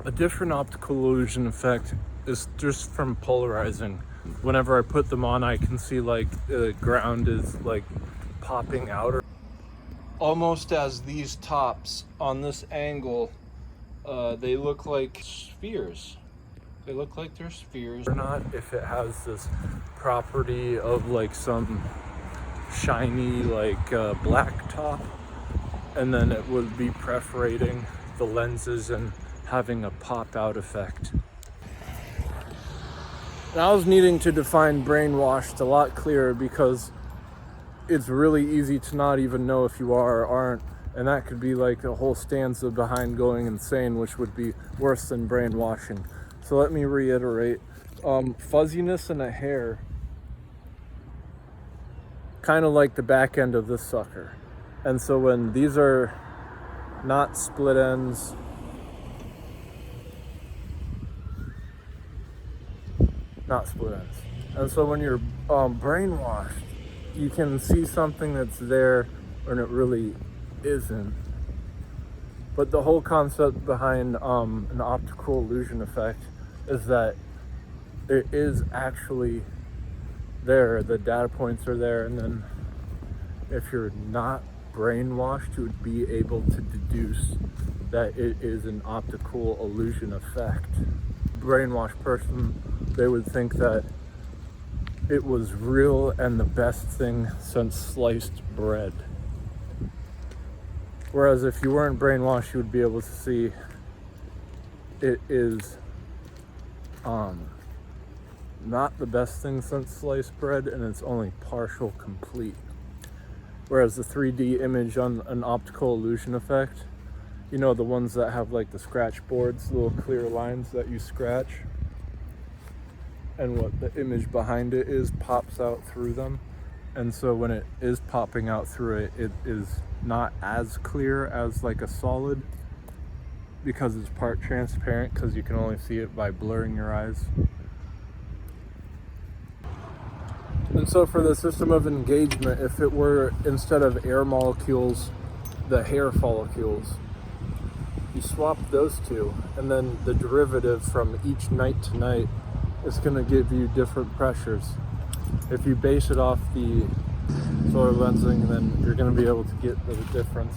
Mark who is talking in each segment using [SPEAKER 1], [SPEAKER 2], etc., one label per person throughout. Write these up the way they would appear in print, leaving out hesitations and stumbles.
[SPEAKER 1] A different optical illusion effect is just from polarizing. Whenever I put them on, I can see like the ground is like popping out. Almost as these tops on this angle, they look like spheres. They look like they're spheres. Or not, if it has this property of like some shiny like black top, and then it would be perforating the lenses and having a pop out effect. And I was needing to define brainwashed a lot clearer because it's really easy to not even know if you are or aren't, and that could be like a whole stanza behind going insane, which would be worse than brainwashing. So let me reiterate, fuzziness in a hair, kind of like the back end of this sucker. And so when these are not split ends, and so when you're brainwashed, you can see something that's there when it really isn't. But the whole concept behind an optical illusion effect is that it is actually there. The data points are there, and then if you're not brainwashed, you would be able to deduce that it is an optical illusion effect. Brainwashed person, they would think that it was real and the best thing since sliced bread. Whereas if you weren't brainwashed, you would be able to see it is not the best thing since sliced bread, and it's only partial complete. Whereas the 3D image on an optical illusion effect, you know, the ones that have like the scratch boards, little clear lines that you scratch, and what the image behind it is pops out through them. And so when it is popping out through it, it is not as clear as like a solid, because it's part transparent, because you can only see it by blurring your eyes. And so for the system of engagement, if it were, instead of air molecules, the hair follicles, you swap those two, and then the derivative from each night to night is going to give you different pressures. If you base it off the solar lensing, then you're going to be able to get the difference.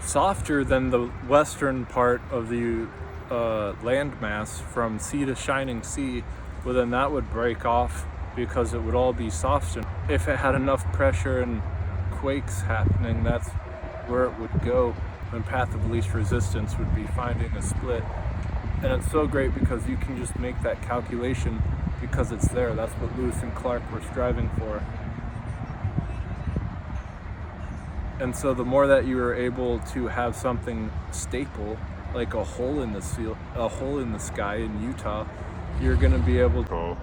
[SPEAKER 1] Softer than the western part of the landmass from sea to shining sea, well then that would break off because it would all be softened. If it had enough pressure and quakes happening, that's where it would go. And path of least resistance would be finding a split. And it's so great because you can just make that calculation because it's there. That's what Lewis and Clark were striving for. And so the more that you are able to have something staple, like a hole in the sky in Utah, you're gonna be able to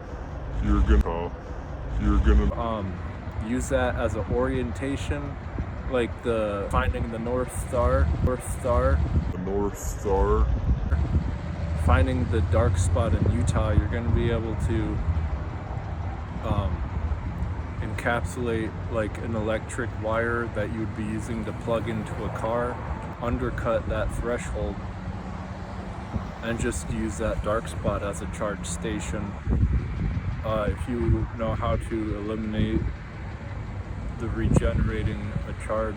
[SPEAKER 1] use that as an orientation, like the finding the North Star, finding the dark spot in Utah. You're gonna be able to encapsulate like an electric wire that you would be using to plug into a car, undercut that threshold, and just use that dark spot as a charge station. If you know how to eliminate the regenerating a charge,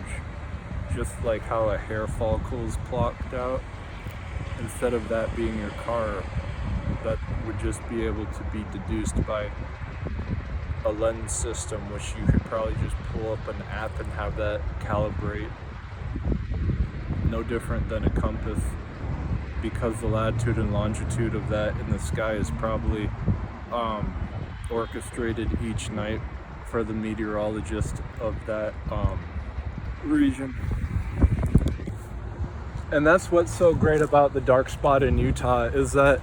[SPEAKER 1] just like how a hair follicle is plucked out, instead of that being your car, that would just be able to be deduced by a lens system, which you could probably just pull up an app and have that calibrate. No different than a compass, because the latitude and longitude of that in the sky is probably orchestrated each night for the meteorologist of that region. And that's what's so great about the dark spot in Utah, is that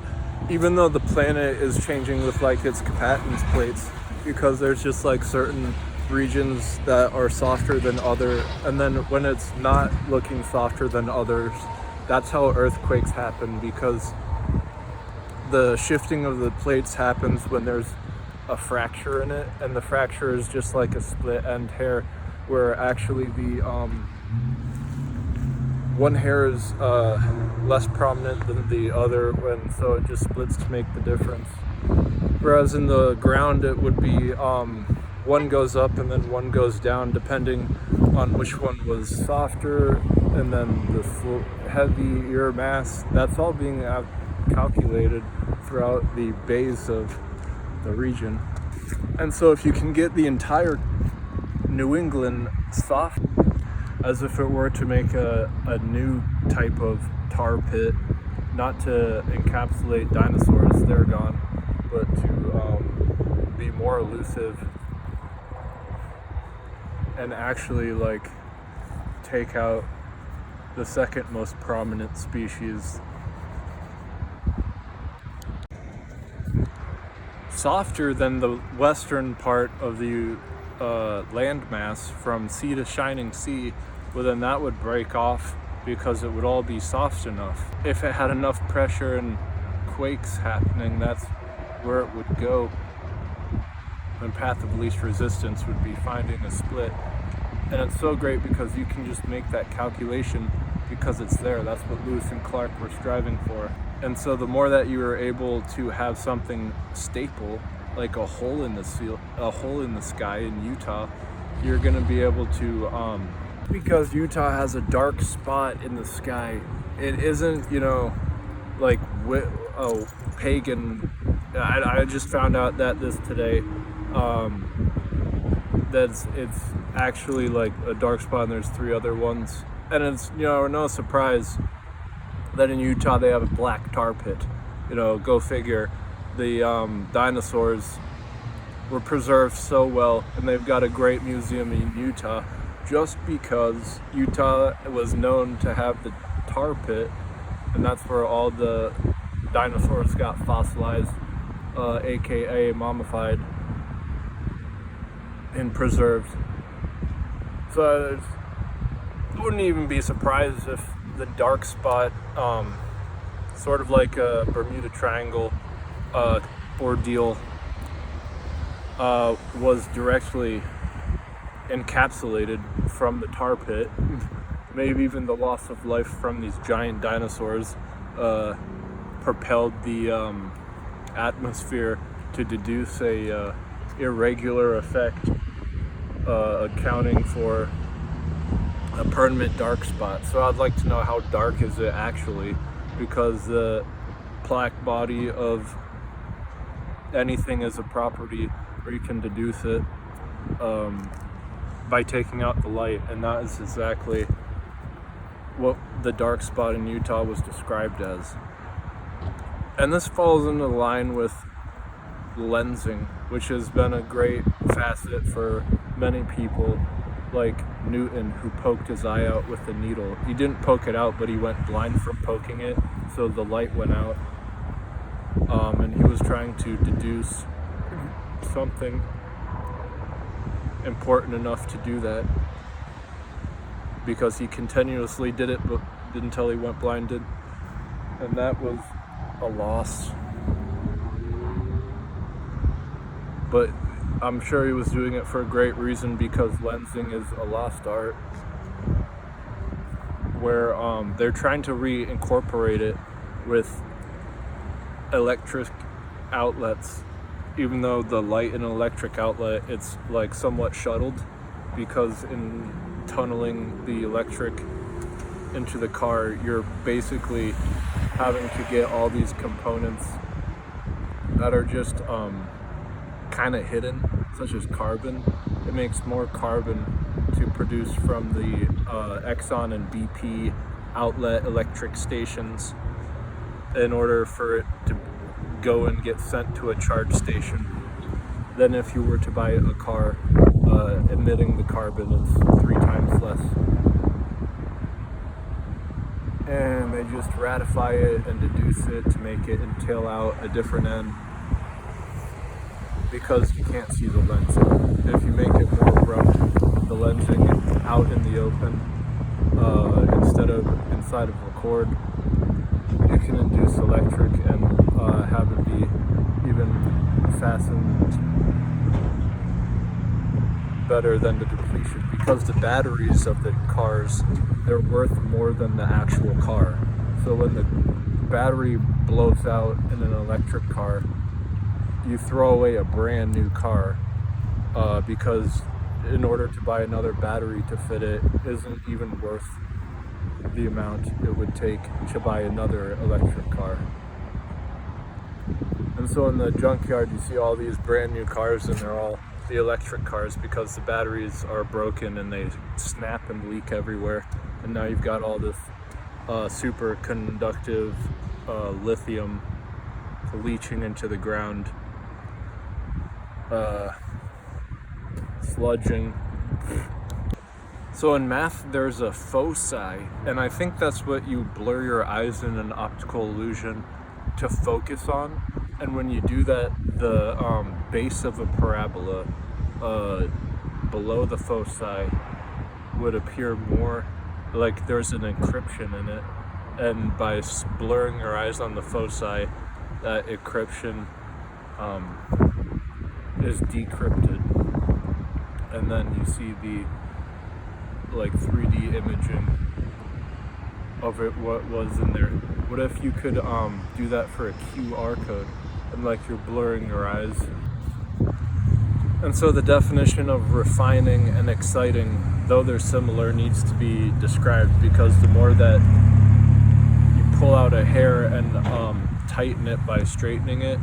[SPEAKER 1] even though the planet is changing with like its compactance plates, because there's just like certain regions that are softer than other, and then when it's not looking softer than others, that's how earthquakes happen, because the shifting of the plates happens when there's a fracture in it, and the fracture is just like a split end hair, where actually the one hair is less prominent than the other, and so it just splits to make the difference. Whereas in the ground it would be one goes up and then one goes down depending on which one was softer, and then the heavier mass. That's all being calculated throughout the bays of the region. And so if you can get the entire New England soft, as if it were to make a new type of tar pit, not to encapsulate dinosaurs, they're gone, but to be more elusive and actually like take out the second most prominent species. Softer than the western part of the landmass from sea to shining sea, well then that would break off because it would all be soft enough. If it had enough pressure and quakes happening, that's where it would go. And path of least resistance would be finding a split. And it's so great because you can just make that calculation because it's there. That's what Lewis and Clark were striving for. And so the more that you are able to have something staple, like a hole in the sky in Utah, you're going to be able to, because Utah has a dark spot in the sky. It isn't, like pagan. I just found out that this today. It's actually like a dark spot, and there's 3 other ones. And it's, no surprise that in Utah they have a black tar pit. Go figure. The dinosaurs were preserved so well, and they've got a great museum in Utah just because Utah was known to have the tar pit, and that's where all the dinosaurs got fossilized, aka mummified and preserved. So I wouldn't even be surprised if the dark spot, sort of like a Bermuda Triangle ordeal, was directly encapsulated from the tar pit. Maybe even the loss of life from these giant dinosaurs propelled the atmosphere to deduce a irregular effect, accounting for a permanent dark spot. So I'd like to know, how dark is it actually, because the plaque body of anything is a property where you can deduce it by taking out the light, and that is exactly what the dark spot in Utah was described as. And this falls into line with lensing, which has been a great facet for many people, like Newton, who poked his eye out with a needle. He didn't poke it out, but he went blind from poking it, so the light went out. And he was trying to deduce something important enough to do that, because he continuously did it, but until he went blinded, and that was a loss. But I'm sure he was doing it for a great reason, because lensing is a lost art, where they're trying to reincorporate it with electric outlets, even though the light in an electric outlet, it's like somewhat shuttled, because in tunneling the electric into the car, you're basically having to get all these components that are just kind of hidden, such as carbon. It makes more carbon to produce from the Exxon and BP outlet electric stations in order for it to go and get sent to a charge station than if you were to buy a car emitting the carbon. It's 3 times less. And they just ratify it and deduce it to make it entail out a different end, because you can't see the lensing. If you make it more abrupt, the lensing out in the open, instead of inside of a cord, you can induce electric and have it be even fastened better than the depletion, because the batteries of the cars, they're worth more than the actual car. So when the battery blows out in an electric car, you throw away a brand new car, because in order to buy another battery to fit it isn't even worth the amount it would take to buy another electric car. And so in the junkyard you see all these brand new cars, and they're all the electric cars because the batteries are broken and they snap and leak everywhere. And now you've got all this super conductive lithium leaching into the ground, sludging. So in math, there's a foci, and I think that's what you blur your eyes in an optical illusion to focus on. And when you do that, the base of a parabola below the foci would appear more like there's an encryption in it. And by blurring your eyes on the foci, that encryption is decrypted. And then you see the 3D imaging of it, what was in there. What if you could do that for a QR code, and you're blurring your eyes? And so the definition of refining and exciting, though they're similar, needs to be described, because the more that you pull out a hair and tighten it by straightening it,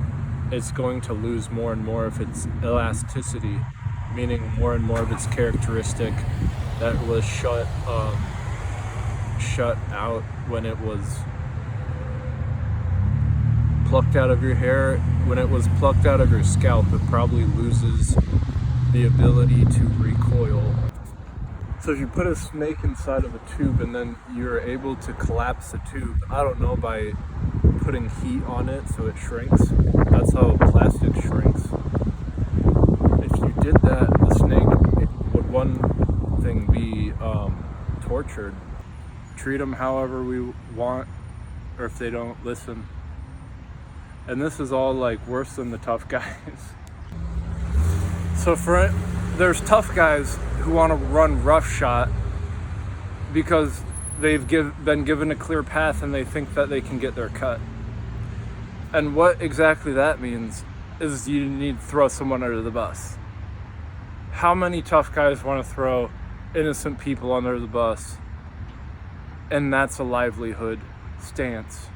[SPEAKER 1] it's going to lose more and more of its elasticity, meaning more and more of its characteristic that was shut out when it was plucked out of your hair. When it was plucked out of your scalp, it probably loses the ability to recoil. So if you put a snake inside of a tube and then you're able to collapse the tube, I don't know, by putting heat on it so it shrinks. That's how plastic shrinks. If you did that, the snake would, one thing, be tortured. Treat them however we want, or if they don't listen. And this is all worse than the tough guys. So there's tough guys who want to run roughshod because they've been given a clear path and they think that they can get their cut. And what exactly that means is you need to throw someone under the bus. How many tough guys want to throw innocent people under the bus? And that's a livelihood stance.